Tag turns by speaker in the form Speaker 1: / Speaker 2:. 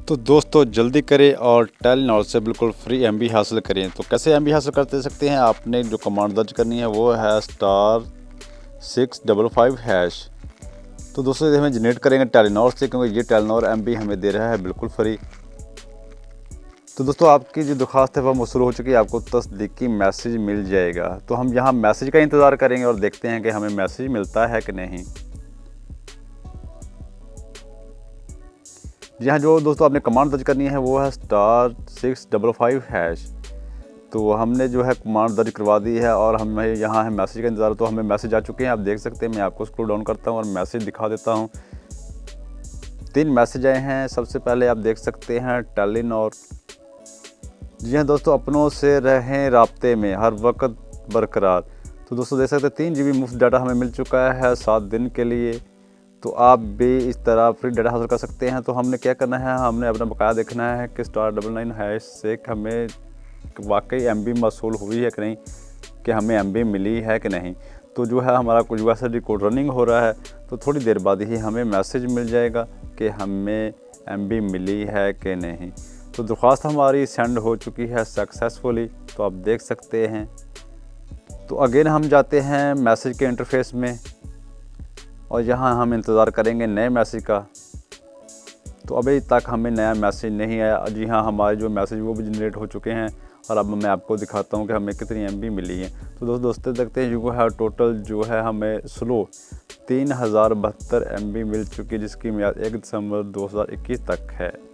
Speaker 1: तो दोस्तों जल्दी करें और टेलीनॉर से बिल्कुल फ्री एमबी हासिल करें। तो कैसे एमबी हासिल करते सकते हैं, आपने जो कमांड दर्ज करनी है वो है *655#। तो दोस्तों हमें जनरेट करेंगे टेलीनॉर से, क्योंकि ये टेलीनॉर एमबी हमें दे रहा है बिल्कुल फ्री। तो दोस्तों आपकी जो दरख्वास्त है वह मौसूल हो चुकी है, आपको तस्दीकी मैसेज मिल जाएगा। तो हम यहाँ मैसेज का इंतज़ार करेंगे और देखते हैं कि हमें मैसेज मिलता है कि नहीं। जी हाँ, जो दोस्तों आपने कमांड दर्ज करनी है वो है *655#। तो हमने जो है कमांड दर्ज करवा दी है और हमें यहाँ है मैसेज का इंतज़ार। तो हमें मैसेज आ चुके हैं, आप देख सकते हैं। मैं आपको स्क्रॉल डाउन करता हूँ और मैसेज दिखा देता हूँ। 3 मैसेज आए हैं। सबसे पहले आप देख सकते हैं टेलीनॉर। जी हाँ दोस्तों, अपनों से रहें राब्ते में हर वक्त बरकरार। तो दोस्तों देख सकते हैं 3 GB मुफ्त डाटा हमें मिल चुका है 7 दिन के लिए। तो आप भी इस तरह फ्री डाटा हासिल कर सकते हैं। तो हमने क्या करना है, हमने अपना बकाया देखना है कि *99# से हमें वाकई एमबी मौसूल हुई है कि नहीं, कि हमें एमबी मिली है कि नहीं। तो जो है हमारा कुछ यूएसएसडी कोड रनिंग हो रहा है, तो थोड़ी देर बाद ही हमें मैसेज मिल जाएगा कि हमें एमबी मिली है कि नहीं। तो दरख्वास्त हमारी सेंड हो चुकी है सक्सेसफुली, तो आप देख सकते हैं। तो अगेन हम जाते हैं मैसेज के इंटरफेस में और यहाँ हम इंतज़ार करेंगे नए मैसेज का। तो अभी तक हमें नया मैसेज नहीं आया। जी हाँ, हमारे जो मैसेज वो भी जनरेट हो चुके हैं और अब मैं आपको दिखाता हूँ कि हमें कितनी एमबी मिली है। तो दोस्तों देखते हैं, जो है टोटल जो है हमें स्लो 3072 एमबी मिल चुकी है, जिसकी मियाद 1 दिसंबर 2021 तक है।